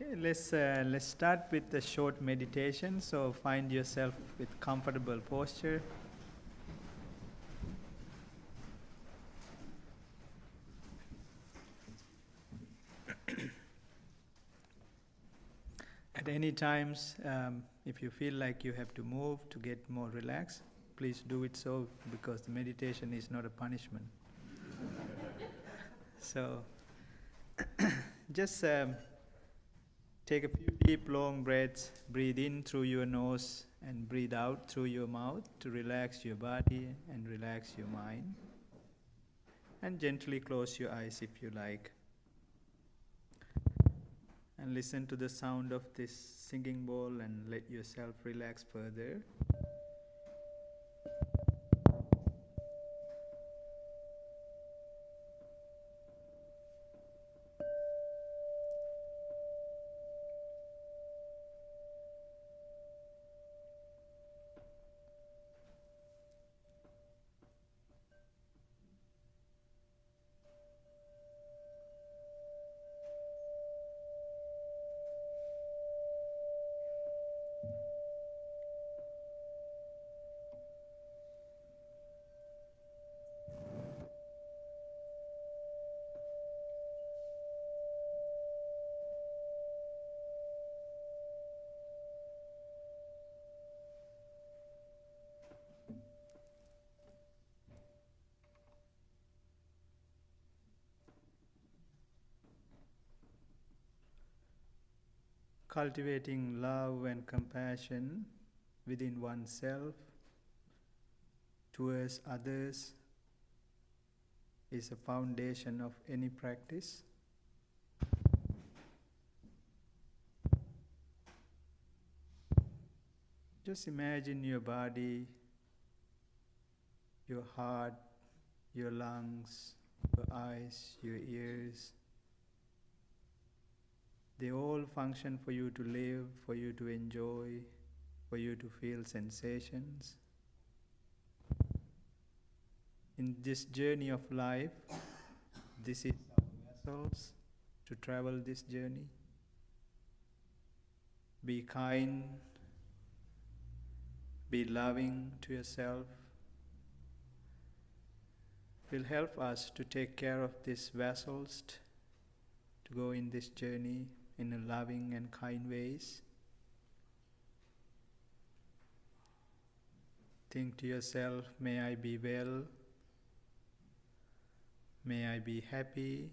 Okay, let's start with a short meditation. So find yourself with comfortable posture. At any times, if you feel like you have to move to get more relaxed, please do it so because the meditation is not a punishment. So just take a few deep, long breaths. Breathe in through your nose and breathe out through your mouth to relax your body and relax your mind. And gently close your eyes if you like. And listen to the sound of this singing bowl and let yourself relax further. Cultivating love and compassion within oneself towards others is a foundation of any practice. Just imagine your body, your heart, your lungs, your eyes, your ears. They all function for you to live, for you to enjoy, for you to feel sensations. In this journey of life, this is our vessels to travel this journey. Be kind, be loving to yourself. Will help us to take care of these vessels, to go in this journey in a loving and kind ways. Think to yourself, may I be well, may I be happy,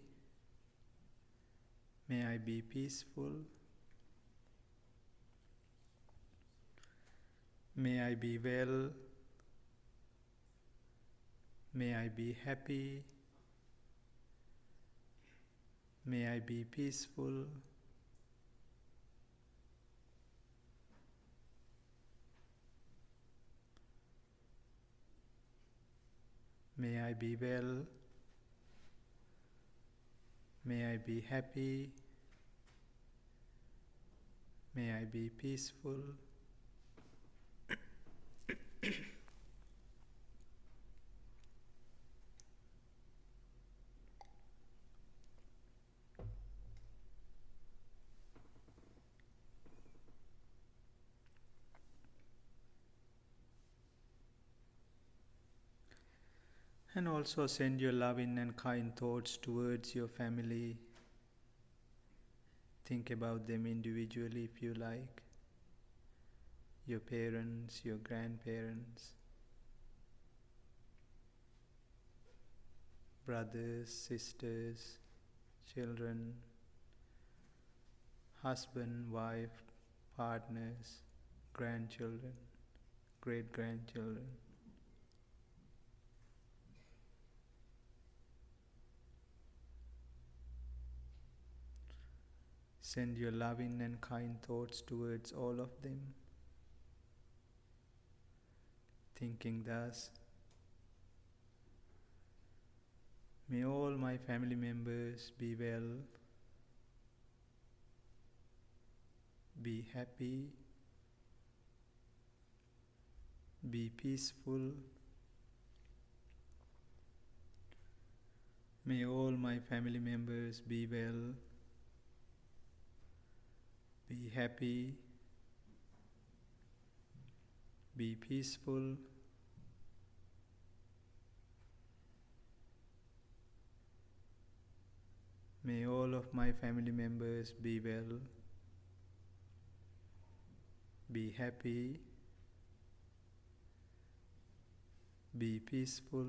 may I be peaceful, may I be well, may I be happy, may I be peaceful, may I be well, may I be happy, may I be peaceful. And also send your loving and kind thoughts towards your family. Think about them individually if you like. Your parents, your grandparents, brothers, sisters, children, husband, wife, partners, grandchildren, great-grandchildren. Send your loving and kind thoughts towards all of them, thinking thus, may all my family members be well, be happy, be peaceful. May all my family members be well, happy, be peaceful, may all of my family members be well, be happy, be peaceful,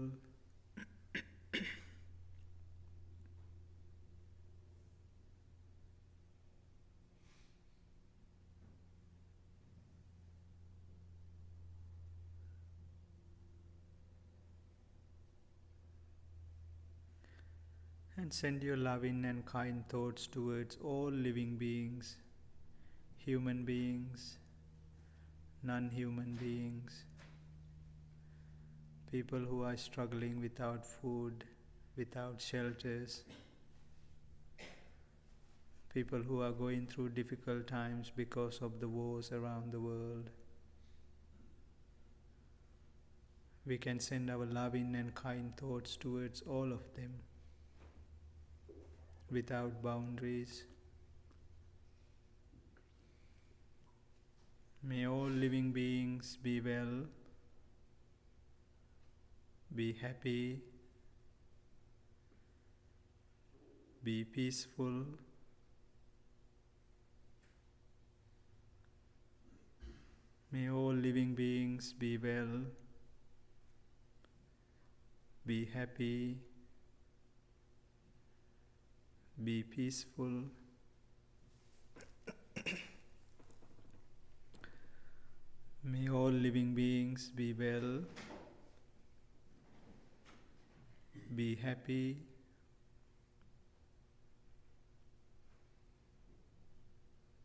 and send your loving and kind thoughts towards all living beings, human beings, non-human beings, people who are struggling without food, without shelters, people who are going through difficult times because of the wars around the world. We can send our loving and kind thoughts towards all of them, without boundaries. May all living beings be well, be happy, be peaceful, may all living beings be well, be happy, be peaceful, may all living beings be well, be happy,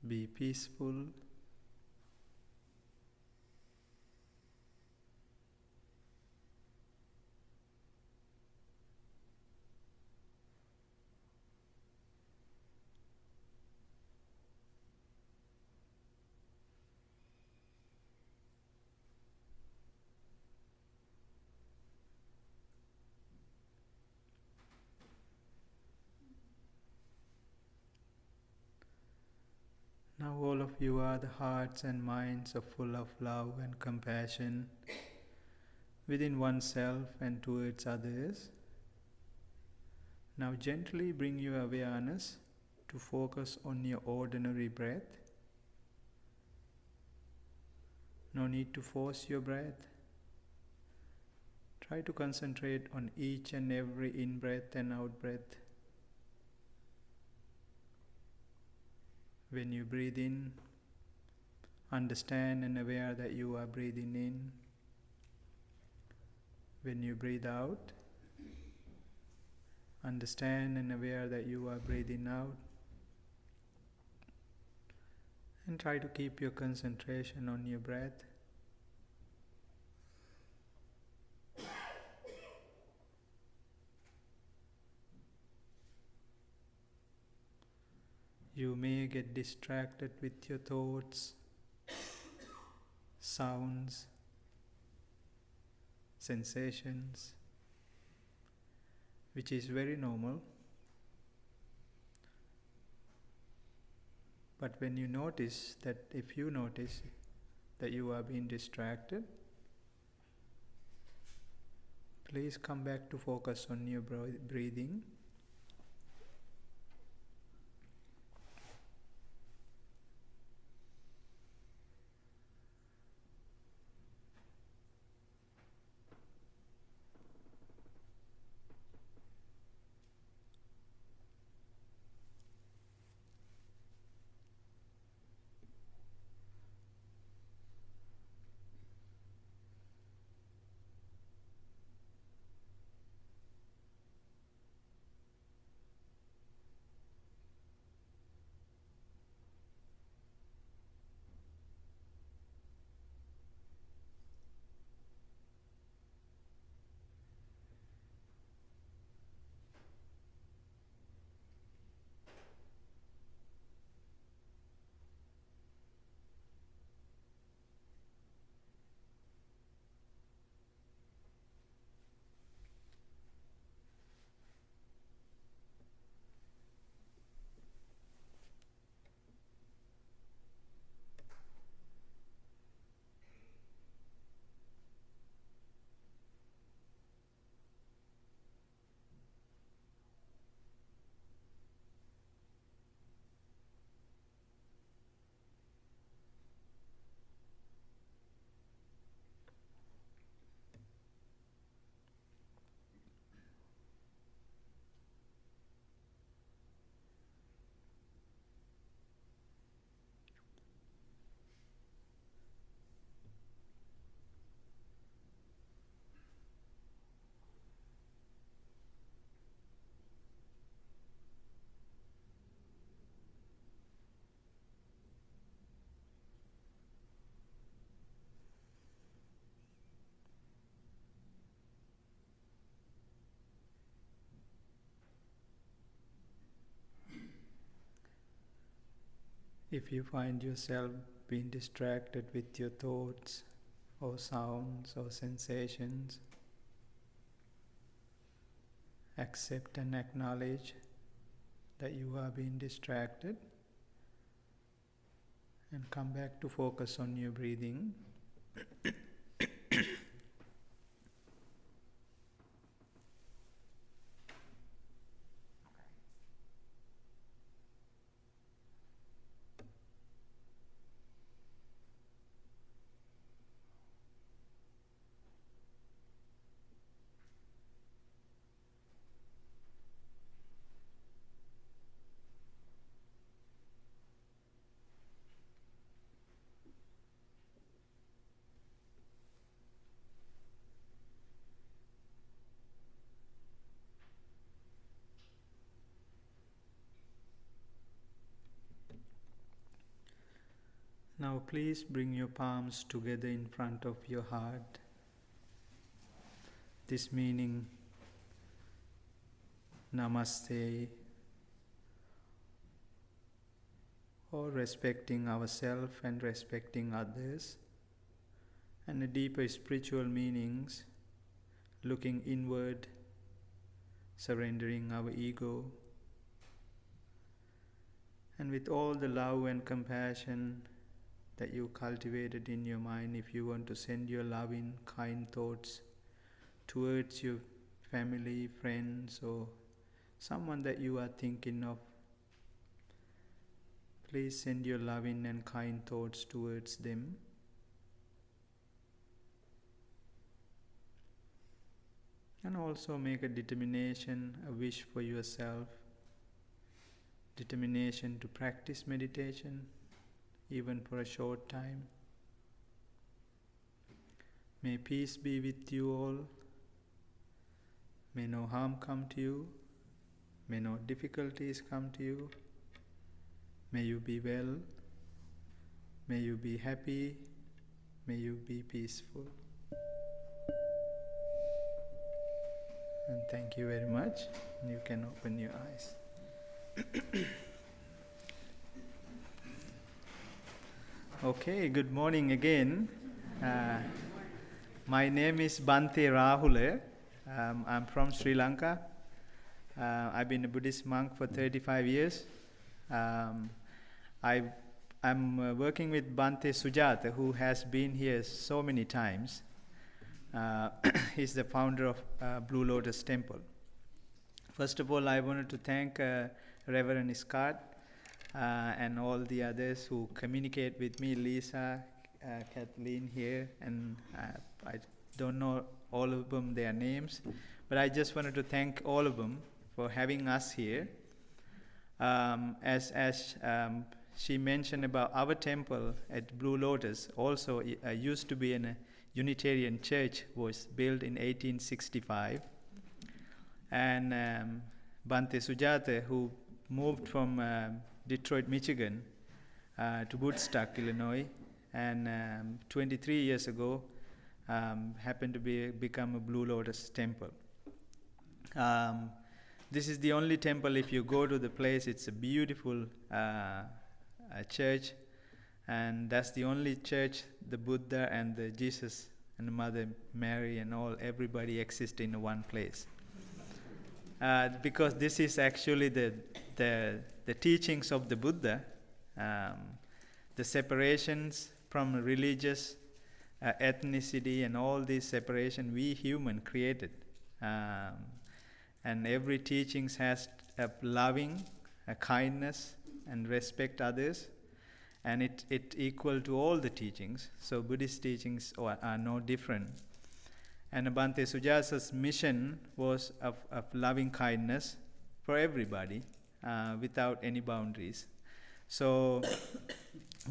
be peaceful, Now all of you are the hearts and minds are full of love and compassion within oneself and towards others. Now gently bring your awareness to focus on your ordinary breath. No need to force your breath. Try to concentrate on each and every in-breath and out-breath. When you breathe in, understand and aware that you are breathing in. When you breathe out, understand and aware that you are breathing out. And try to keep your concentration on your breath. You may get distracted with your thoughts, sounds, sensations, which is very normal. But when you notice that, if you notice that you are being distracted, please come back to focus on your breathing. If you find yourself being distracted with your thoughts or sounds or sensations, accept and acknowledge that you are being distracted and come back to focus on your breathing. Now please bring your palms together in front of your heart. This meaning Namaste, or respecting ourselves and respecting others, and the deeper spiritual meanings, looking inward, surrendering our ego, and with all the love and compassion that you cultivated in your mind, if you want to send your loving, kind thoughts towards your family, friends, or someone that you are thinking of, please send your loving and kind thoughts towards them. And also make a determination, a wish for yourself, determination to practice meditation, even for a short time. May peace be with you all. May no harm come to you. May no difficulties come to you. May you be well. May you be happy. May you be peaceful. And thank you very much. You can open your eyes. Okay, good morning again. My name is Bhante Rahula. I'm from Sri Lanka. I've been a Buddhist monk for 35 years. I'm working with Bante Sujata, who has been here so many times. He's the founder of Blue Lotus Temple. First of all, I wanted to thank Reverend Scott and all the others who communicate with me, Lisa, Kathleen here, and I don't know all of them, their names, but I just wanted to thank all of them for having us here. As she mentioned about our temple at Blue Lotus, also used to be in a Unitarian church, was built in 1865. And Bante Sujata, who moved from Detroit, Michigan, to Woodstock, Illinois, and 23 years ago happened to become a Blue Lotus Temple. This is the only temple, if you go to the place, it's a beautiful church, and that's the only church the Buddha and the Jesus and the Mother Mary and everybody exist in one place. Because this is actually the teachings of the Buddha, the separations from religious, ethnicity, and all these separation we human created. And every teachings has a loving, a kindness, and respect others, and it equal to all the teachings. So Buddhist teachings are no different. And Bante Sujata's mission was of loving kindness for everybody, without any boundaries. So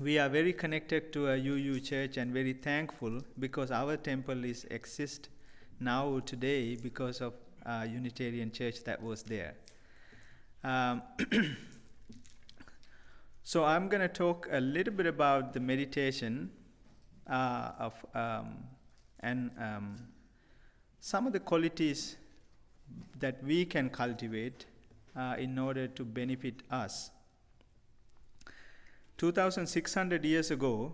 we are very connected to a UU church and very thankful because our temple exists now today because of Unitarian church that was there. So I'm going to talk a little bit about the meditation and some of the qualities that we can cultivate in order to benefit us. 2,600 years ago,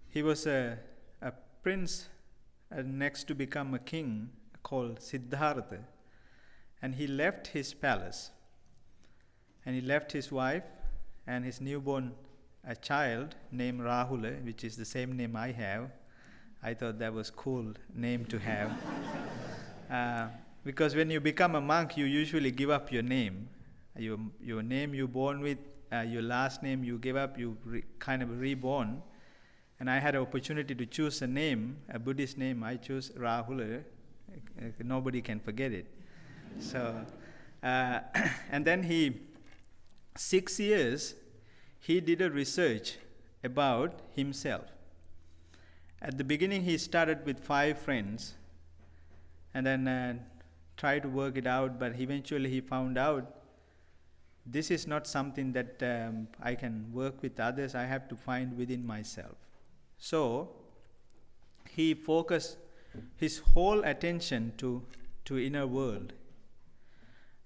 he was a prince next to become a king called Siddhartha. And he left his palace. And he left his wife and his newborn child named Rahula, which is the same name I have. I thought that was cool name to have. Because when you become a monk, you usually give up your name. Your name you're born with, your last name you give up, you kind of reborn. And I had an opportunity to choose a name, a Buddhist name. I chose Rahula. Nobody can forget it. So, and then 6 years, he did a research about himself. At the beginning, he started with 5 friends, and then tried to work it out, but eventually he found out this is not something that I can work with others, I have to find within myself. So, he focused his whole attention to inner world.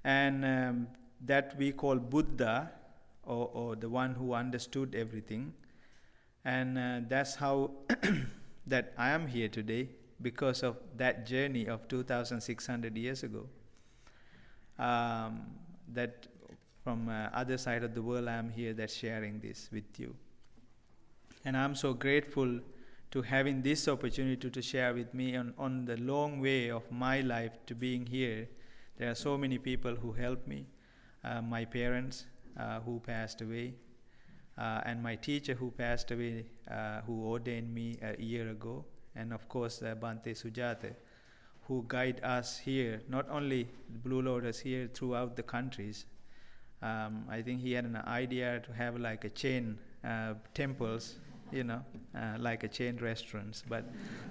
And that we call Buddha, or the one who understood everything. And that's how that I am here today, because of that journey of 2,600 years ago. That from other side of the world I am here, that's sharing this with you. And I'm so grateful to having this opportunity to share with me on the long way of my life to being here. There are so many people who helped me. My parents who passed away, and my teacher who passed away, who ordained me a year ago, and of course Bante Sujata, who guide us here, not only Blue Lotus here, throughout the countries. I think he had an idea to have like a chain temples, like a chain restaurants, but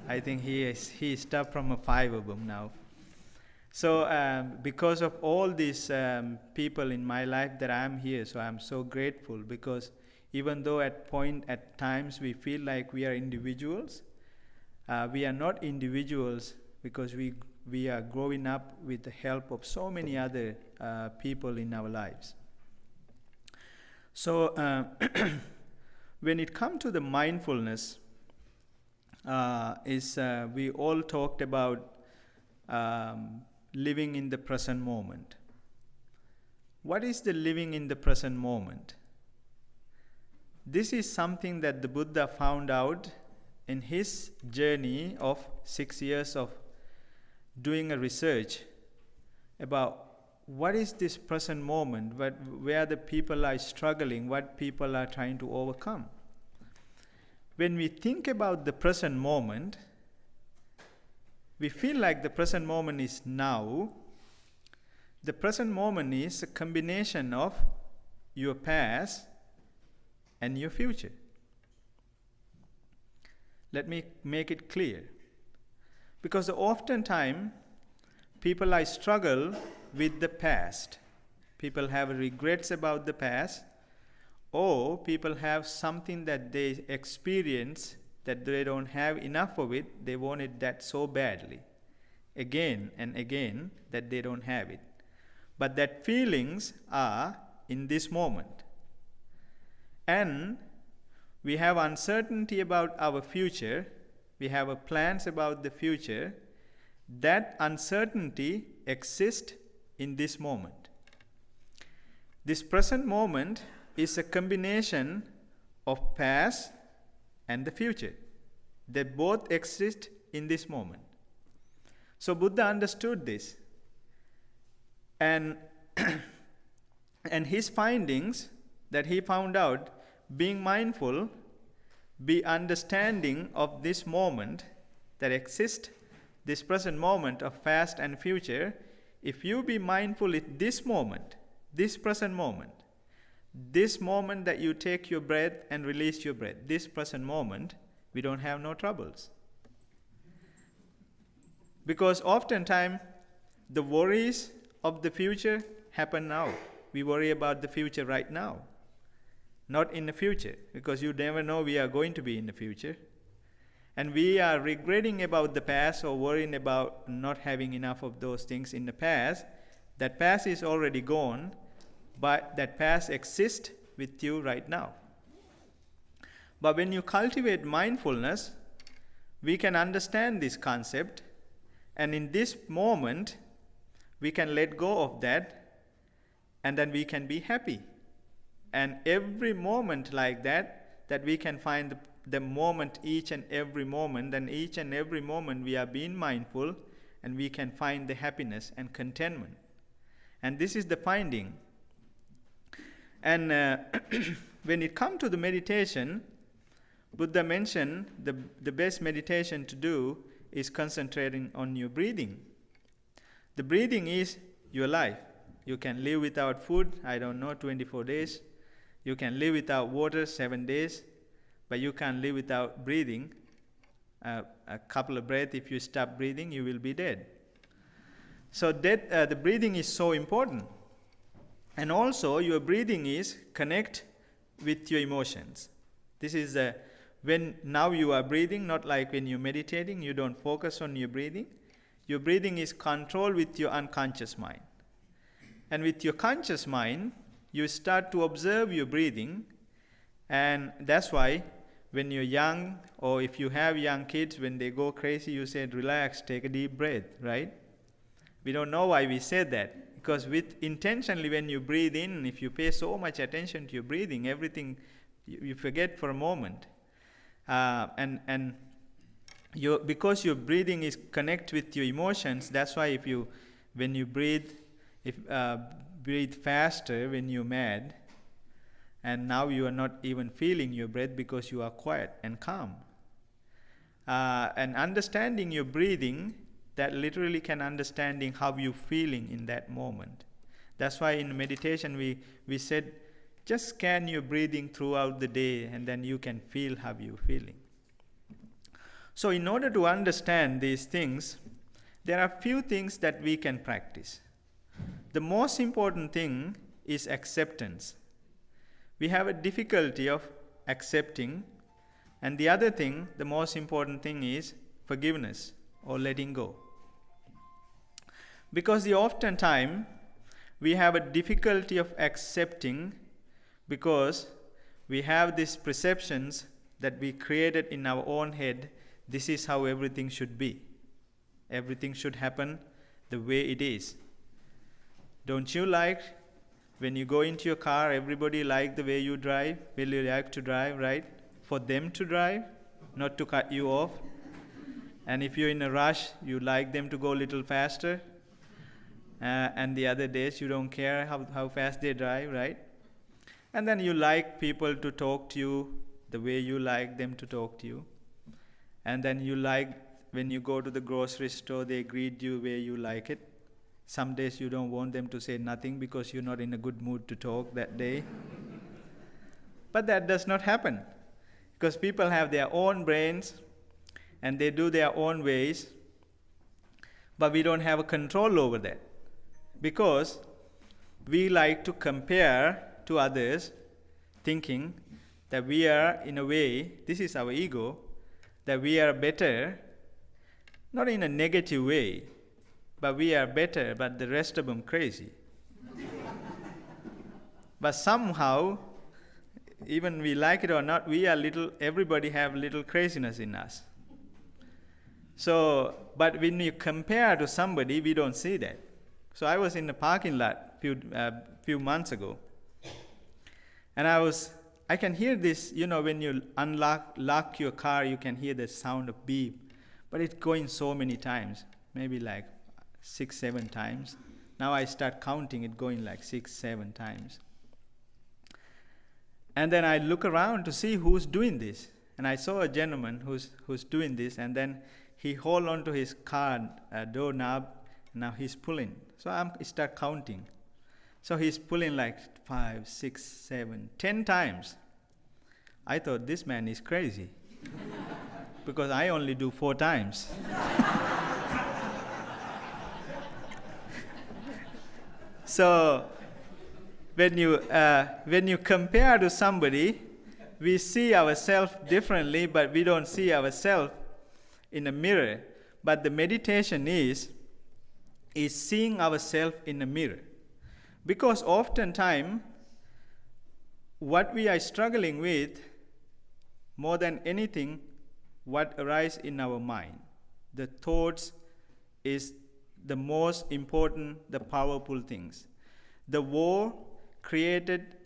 I think he stopped from 5 of them now. So because of all these people in my life that I'm here, so I'm so grateful, because even though at times we feel like we are individuals, we are not individuals, because we are growing up with the help of so many other people in our lives. So when it comes to the mindfulness, we all talked about living in the present moment. What is the living in the present moment? This is something that the Buddha found out in his journey of 6 years of doing a research about what is this present moment, where the people are struggling, what people are trying to overcome. When we think about the present moment, we feel like the present moment is now. The present moment is a combination of your past and your future. Let me make it clear. Because oftentimes, people struggle with the past. People have regrets about the past, or people have something that they experience that they don't have enough of it, they want it that so badly, again and again, that they don't have it. But that feelings are in this moment. And we have uncertainty about our future, we have plans about the future. That uncertainty exists in this moment. This present moment is a combination of past and the future. They both exist in this moment. So Buddha understood this. And his findings that he found out, being mindful, be understanding of this moment that exists, this present moment of past and future. If you be mindful in this moment, this present moment, this moment that you take your breath and release your breath, this present moment, we don't have no troubles. Because oftentimes, the worries of the future happen now. We worry about the future right now, not in the future, because you never know we are going to be in the future. And we are regretting about the past or worrying about not having enough of those things in the past. That past is already gone, but that past exists with you right now. But when you cultivate mindfulness, we can understand this concept, and in this moment, we can let go of that, and then we can be happy. And every moment like that we can find the moment, each and every moment, and each and every moment we are being mindful, and we can find the happiness and contentment. And this is the finding. And when it comes to the meditation, Buddha mentioned the best meditation to do is concentrating on your breathing. The breathing is your life. You can live without food, 24 days. You can live without water 7 days, but you can't live without breathing. A couple of breaths, if you stop breathing, you will be dead. So the breathing is so important. And also, your breathing is connect with your emotions. This is when now you are breathing, not like when you're meditating, you don't focus on your breathing. Your breathing is controlled with your unconscious mind. And with your conscious mind, you start to observe your breathing. And that's why when you're young, or if you have young kids, when they go crazy, you say, relax, take a deep breath, right? We don't know why we said that. Because intentionally when you breathe in, if you pay so much attention to your breathing, everything you forget for a moment. Because your breathing is connect with your emotions, that's why when you breathe, breathe faster when you're mad, and now you are not even feeling your breath because you are quiet and calm. And understanding your breathing, that literally can understanding how you're feeling in that moment. That's why in meditation we said, just scan your breathing throughout the day, and then you can feel how you're feeling. So in order to understand these things, there are few things that we can practice. The most important thing is acceptance. We have a difficulty of accepting, and the other thing, the most important thing is forgiveness or letting go. Because oftentimes we have a difficulty of accepting, because we have these perceptions that we created in our own head. This is how everything should be. Everything should happen the way it is. Don't you like when you go into your car, everybody like the way you drive? Will you like to drive, right? For them to drive, not to cut you off. And if you're in a rush, you like them to go a little faster. And the other days, you don't care how fast they drive, right? And then you like people to talk to you the way you like them to talk to you. And then you like when you go to the grocery store, they greet you where you like it. Some days you don't want them to say nothing because you're not in a good mood to talk that day. But that does not happen, because people have their own brains and they do their own ways, but we don't have a control over that, because we like to compare to others, thinking that we are, in a way, this is our ego, that we are better, not in a negative way, but we are better, but the rest of them crazy. But somehow, even we like it or not, everybody have little craziness in us. So, but when you compare to somebody, we don't see that. So I was in the parking lot few months ago, and I can hear this, when you lock your car, you can hear the sound of beep, but it's going so many times, maybe like 6-7 times. Now I start counting it going like 6-7 times. And then I look around to see who's doing this. And I saw a gentleman who's doing this, and then he hold on to his car doorknob, and now he's pulling. So I start counting. So he's pulling like 5, 6, 7, 10 times. I thought this man is crazy because I only do 4 times. So when you compare to somebody, we see ourselves differently, but we don't see ourselves in a mirror. But the meditation is seeing ourselves in a mirror. Because oftentimes, what we are struggling with, more than anything, what arises in our mind. The thoughts is the most important, the powerful things. The war created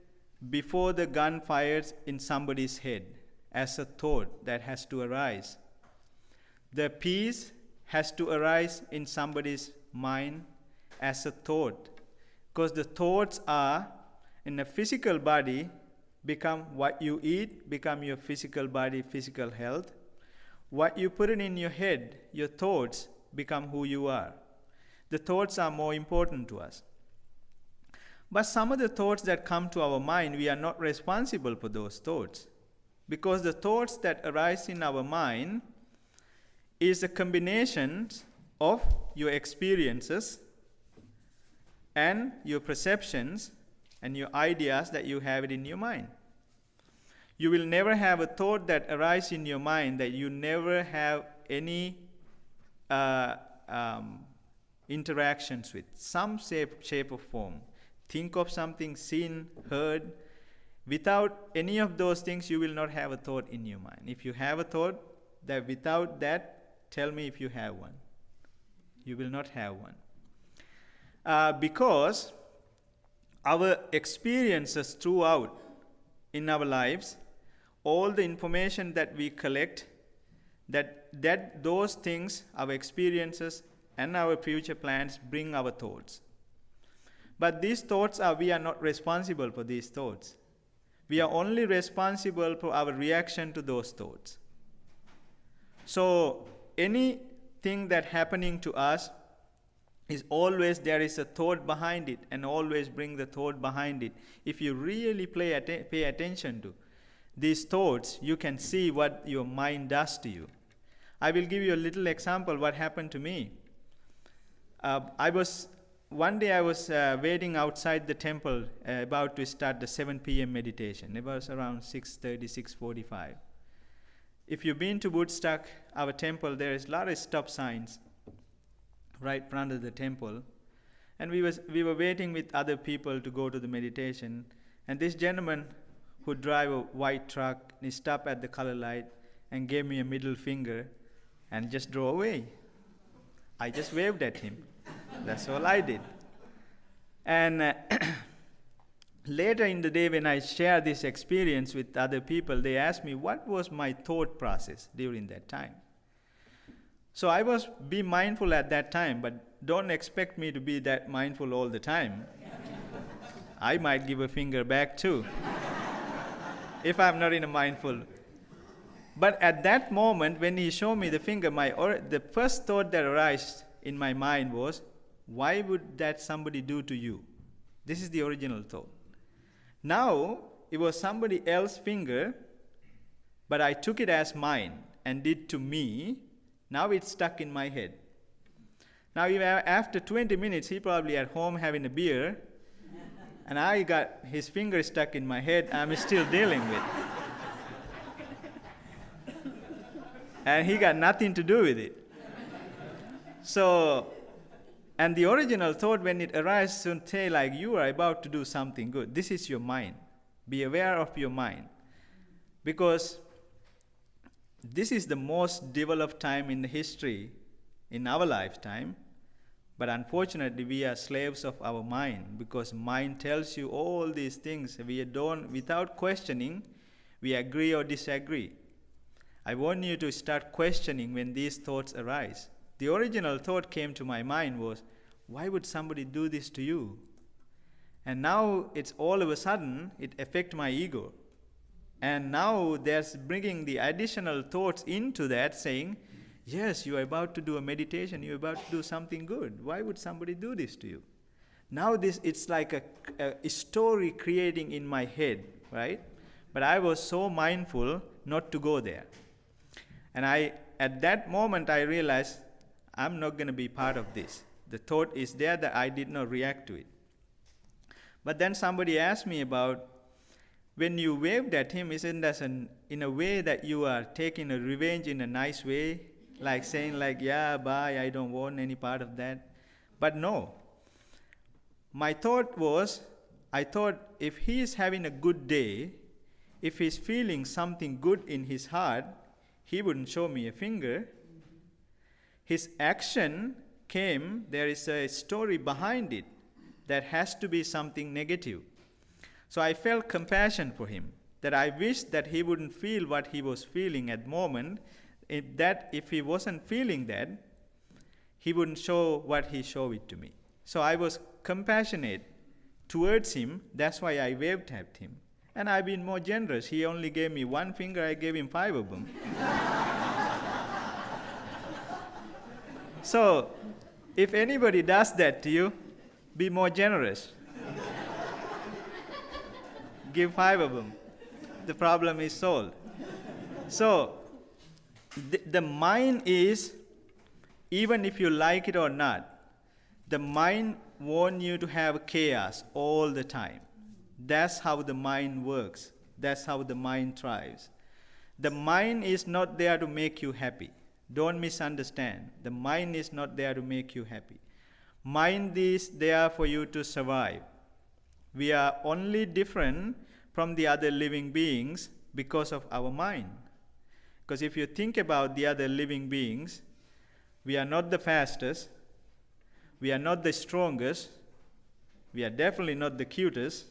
before the gun fires in somebody's head as a thought that has to arise. The peace has to arise in somebody's mind as a thought, because the thoughts are in a physical body, become what you eat, become your physical body, physical health. What you put in your head, your thoughts, become who you are. The thoughts are more important to us. But some of the thoughts that come to our mind, we are not responsible for those thoughts, because the thoughts that arise in our mind is a combination of your experiences and your perceptions and your ideas that you have it in your mind. You will never have a thought that arises in your mind that you never have any interactions with, some shape or form. Think of something seen, heard. Without any of those things, you will not have a thought in your mind. If you have a thought, that without that, tell me if you have one. You will not have one. Because our experiences throughout in our lives, all the information that we collect, that those things, our experiences and our future plans, bring our thoughts. But these thoughts we are not responsible for these thoughts. We are only responsible for our reaction to those thoughts. So anything that happening to us is always, there is a thought behind it, and always bring the thought behind it. If you really pay attention to these thoughts, you can see what your mind does to you. I will give you a little example what happened to me. One day I was waiting outside the temple, about to start the 7 p.m. meditation. It was around 6:30, 6:45. If you've been to Woodstock, our temple, there is a lot of stop signs right in front of the temple. And we were waiting with other people to go to the meditation. And this gentleman who drive a white truck, he stopped at the color light and gave me a middle finger and just drove away. I just waved at him. That's all I did. And later in the day, when I share this experience with other people, they asked me what was my thought process during that time. So I was be mindful at that time, but don't expect me to be that mindful all the time. I might give a finger back too, if I'm not in a mindful. But at that moment, when he showed me the finger, the first thought that arose in my mind was, why would that somebody do to you? This is the original thought. Now, it was somebody else's finger, but I took it as mine and did to me. Now it's stuck in my head. Now, after 20 minutes, he probably at home having a beer, and I got his finger stuck in my head. I'm still dealing with. And he got nothing to do with it. So, and the original thought, when it arises, should say like, you are about to do something good. This is your mind. Be aware of your mind. Because this is the most developed time in the history, in our lifetime. But unfortunately, we are slaves of our mind, because mind tells you all these things. Without questioning, we agree or disagree. I want you to start questioning when these thoughts arise. The original thought came to my mind was, why would somebody do this to you? And now it's all of a sudden, it affects my ego. And now there's bringing the additional thoughts into that, saying, yes, you are about to do a meditation, you're about to do something good. Why would somebody do this to you? Now it's like a story creating in my head, right? But I was so mindful not to go there. And at that moment, I realized I'm not going to be part of this. The thought is there that I did not react to it. But then somebody asked me about, when you waved at him, isn't that in a way that you are taking a revenge in a nice way? Like saying like, yeah, bye, I don't want any part of that. But no. My thought was, I thought if he is having a good day, if he's feeling something good in his heart, he wouldn't show me a finger. His action came, there is a story behind it that has to be something negative. So I felt compassion for him, that I wished that he wouldn't feel what he was feeling at the moment, that if he wasn't feeling that, he wouldn't show what he showed it to me. So I was compassionate towards him, that's why I waved at him. And I've been more generous. He only gave me one finger, I gave him 5 of them. So, if anybody does that to you, be more generous. Give 5 of them. The problem is solved. So, the mind is, even if you like it or not, the mind wants you to have chaos all the time. That's how the mind works. That's how the mind thrives. The mind is not there to make you happy. Don't misunderstand. The mind is not there to make you happy. Mind is there for you to survive. We are only different from the other living beings because of our mind. Because if you think about the other living beings, we are not the fastest, we are not the strongest, we are definitely not the cutest.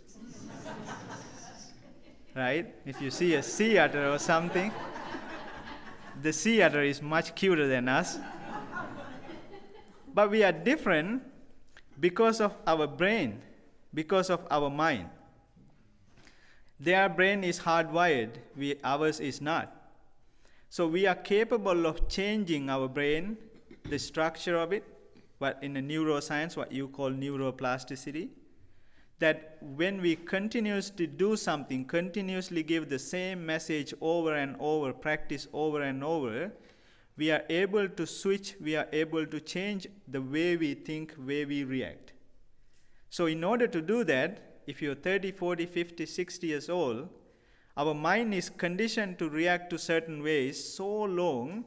Right? If you see a sea otter or something, the sea otter is much cuter than us. But we are different because of our brain, because of our mind. Their brain is hardwired, ours is not. So we are capable of changing our brain, the structure of it, what in the neuroscience, what you call neuroplasticity, that when we continuously do something, continuously give the same message over and over, practice over and over, we are able to switch, we are able to change the way we think, way we react. So in order to do that, if you're 30, 40, 50, 60 years old, our mind is conditioned to react to certain ways so long,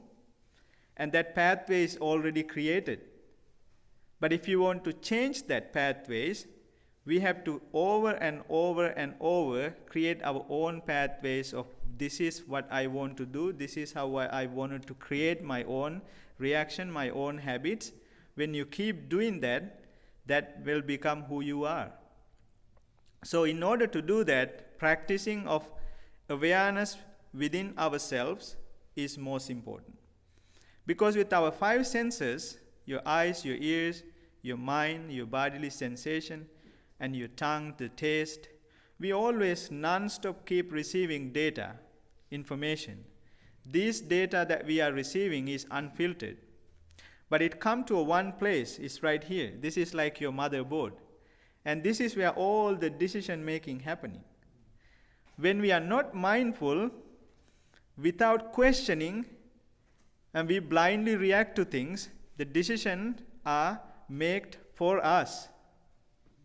and that pathway is already created. But if you want to change that pathways, we have to over and over and over create our own pathways of this is what I want to do, this is how I wanted to create my own reaction, my own habits. When you keep doing that, that will become who you are. So in order to do that, practicing of awareness within ourselves is most important. Because with our 5 senses, your eyes, your ears, your mind, your bodily sensation, and your tongue, the taste, we always non-stop keep receiving data, information. This data that we are receiving is unfiltered. But it comes to one place, it's right here. This is like your motherboard. And this is where all the decision making happening. When we are not mindful, without questioning, and we blindly react to things, the decisions are made for us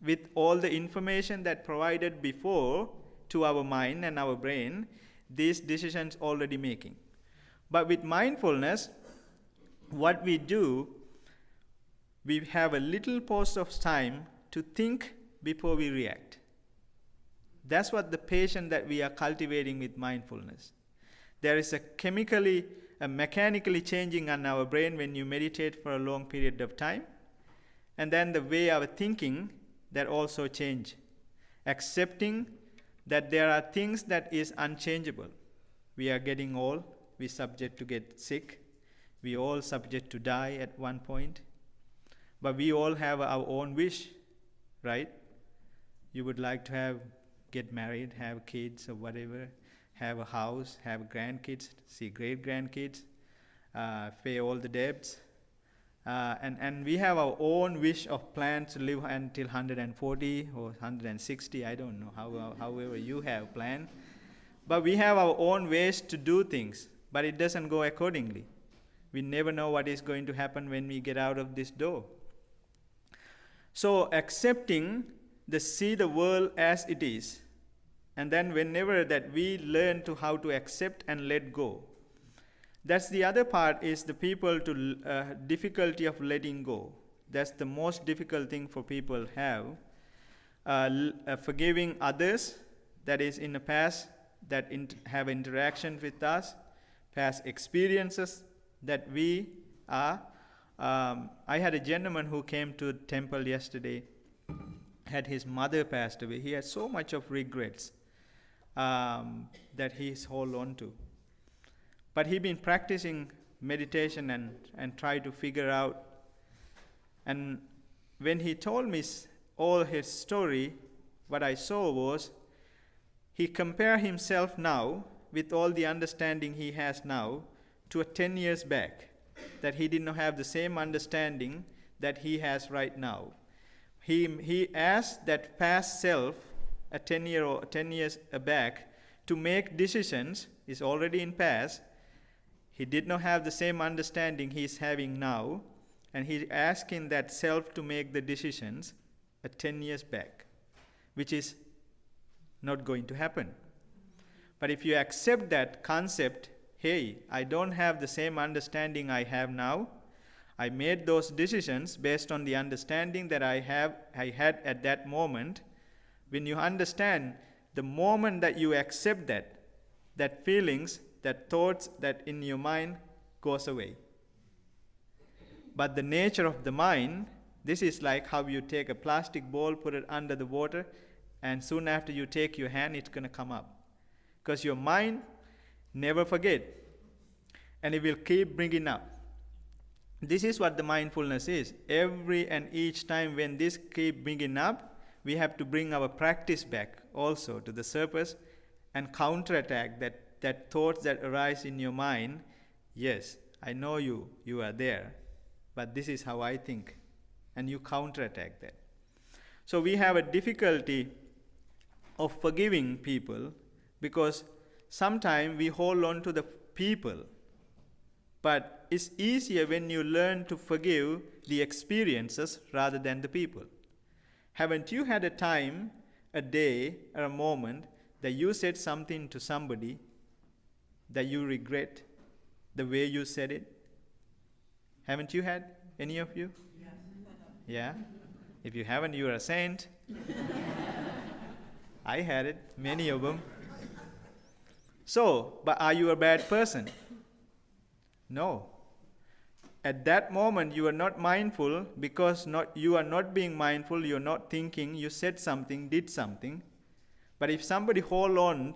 with all the information that provided before to our mind and our brain, these decisions already making. But with mindfulness, what we do, we have a little pause of time to think before we react. That's what the patience that we are cultivating with mindfulness. There is a mechanically changing on our brain when you meditate for a long period of time. And then the way our thinking, that also change. Accepting that there are things that is unchangeable. We are getting old, we subject to get sick, we all subject to die at one point. But we all have our own wish, right? You would like to get married, have kids or whatever, have a house, have grandkids, see great-grandkids, pay all the debts. And we have our own wish of plans to live until 140 or 160, I don't know, however you have planned. But we have our own ways to do things, but it doesn't go accordingly. We never know what is going to happen when we get out of this door. So accepting see the world as it is, and then whenever that we learn to how to accept and let go. That's the other part, is the people to difficulty of letting go. That's the most difficult thing for people have. Forgiving others, that is in the past, that have interaction with us, past experiences that we are. I had a gentleman who came to temple yesterday, had his mother passed away. He had so much of regrets that he's hold on to. But he'd been practicing meditation and tried to figure out. And when he told me all his story, what I saw was he compared himself now with all the understanding he has now to 10 years back, that he did not have the same understanding that he has right now. He asked that past self, 10 years back, to make decisions, is already in past. He did not have the same understanding he's having now, and he's asking that self to make the decisions 10 years back, which is not going to happen. But if you accept that concept, hey, I don't have the same understanding I have now. I made those decisions based on the understanding that I had at that moment. When you understand, the moment that you accept that feelings, that thoughts that in your mind goes away. But the nature of the mind, this is like how you take a plastic ball, put it under the water, and soon after you take your hand, it's going to come up. Because your mind never forget, and it will keep bringing up. This is what the mindfulness is. Every and each time when this keep bringing up, we have to bring our practice back also to the surface and counterattack that thoughts that arise in your mind. Yes, I know you are there, but this is how I think, and you counterattack that. So we have a difficulty of forgiving people because sometimes we hold on to the people, but it's easier when you learn to forgive the experiences rather than the people. Haven't you had a time, a day, or a moment that you said something to somebody that you regret the way you said it? Haven't you had, any of you? Yes. Yeah? If you haven't, you are a saint. I had it, many of them. So, but are you a bad person? No. At that moment, you are not mindful because you are not being mindful, you are not thinking, you said something, did something. But if somebody hold on,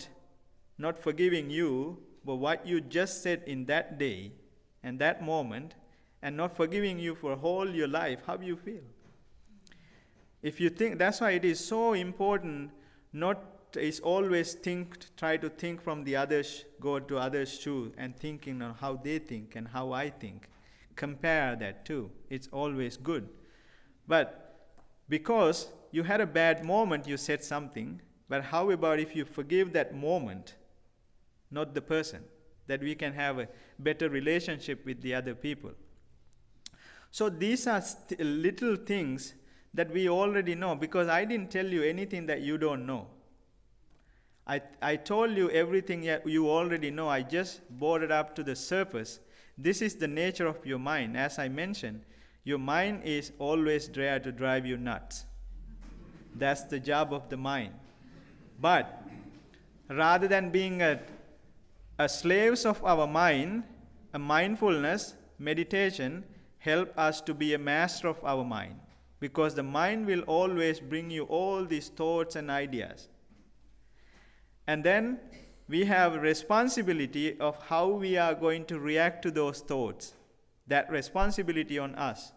not forgiving you for what you just said in that day and that moment, and not forgiving you for whole your life, how do you feel? If you think, that's why it is so important is always try to think from the others, go to others' shoes and thinking on how they think and how I think. Compare that too. It's always good. But because you had a bad moment, you said something, but how about if you forgive that moment, not the person, that we can have a better relationship with the other people. So these are little things that we already know, because I didn't tell you anything that you don't know. I told you everything you already know. I just brought it up to the surface. This is the nature of your mind. As I mentioned, your mind is always there to drive you nuts. That's the job of the mind. But rather than being a slaves of our mind, a mindfulness, meditation, help us to be a master of our mind. Because the mind will always bring you all these thoughts and ideas. And then we have a responsibility of how we are going to react to those thoughts. That responsibility on us.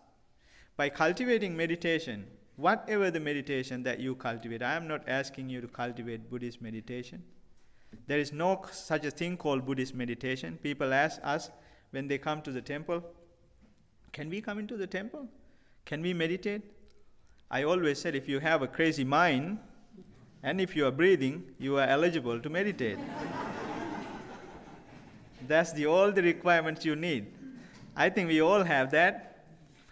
By cultivating meditation, whatever the meditation that you cultivate, I am not asking you to cultivate Buddhist meditation. There is no such a thing called Buddhist meditation. People ask us when they come to the temple, can we come into the temple? Can we meditate? I always said, if you have a crazy mind, and if you are breathing, you are eligible to meditate. That's all the requirements you need. I think we all have that.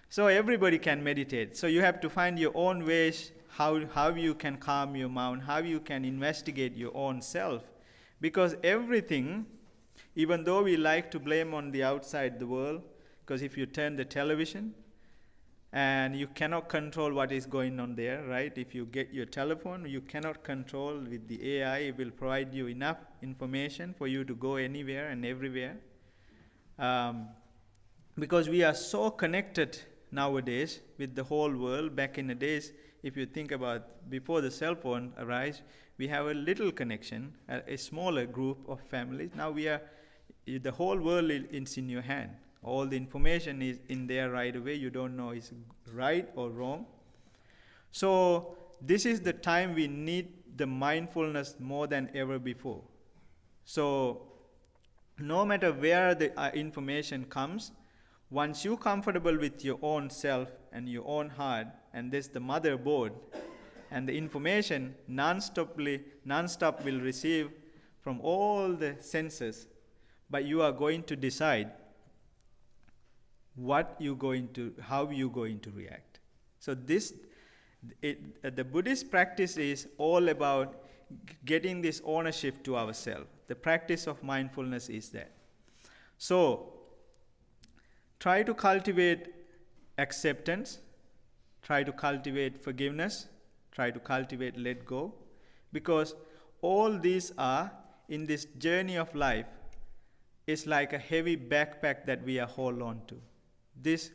So everybody can meditate. So you have to find your own ways, how you can calm your mind, how you can investigate your own self. Because everything, even though we like to blame on the outside the world, because if you turn the television, and you cannot control what is going on there, right? If you get your telephone, you cannot control. With the AI, it will provide you enough information for you to go anywhere and everywhere. Because we are so connected nowadays with the whole world. Back in the days, if you think about before the cell phone arrived, we have a little connection, a smaller group of families. Now the whole world is in your hand. All the information is in there right away. You don't know it's right or wrong. So this is the time we need the mindfulness more than ever before. So no matter where the information comes, once you're comfortable with your own self and your own heart, and this the motherboard, and the information non-stop will receive from all the senses, but you are going to decide how you're going to react. So the Buddhist practice is all about getting this ownership to ourselves. The practice of mindfulness is that. So try to cultivate acceptance, try to cultivate forgiveness, try to cultivate let go, because all these are, in this journey of life, is like a heavy backpack that we are hold on to. This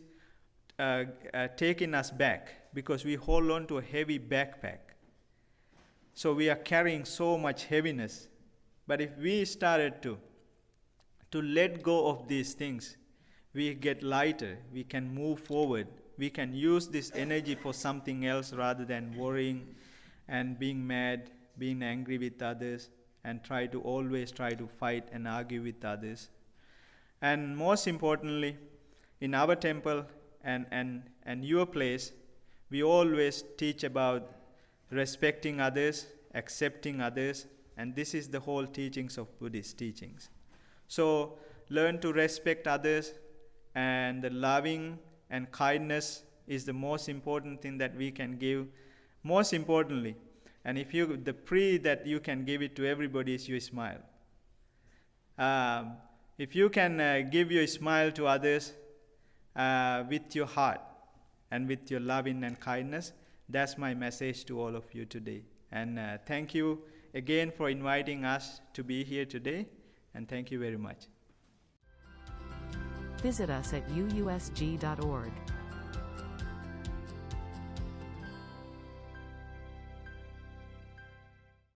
taking us back, because we hold on to a heavy backpack. So we are carrying so much heaviness. But if we started to let go of these things, we get lighter, we can move forward, we can use this energy for something else rather than worrying and being mad, being angry with others, and always try to fight and argue with others. And most importantly, in our temple and your place, we always teach about respecting others, accepting others, and this is the whole teachings of Buddhist teachings. So learn to respect others, and the loving and kindness is the most important thing that we can give. Most importantly, and the prayer that you can give it to everybody is your smile. If you can give your smile to others with your heart and with your loving and kindness, that's my message to all of you today. And thank you again for inviting us to be here today, and thank you very much. Visit us at UUSG.org.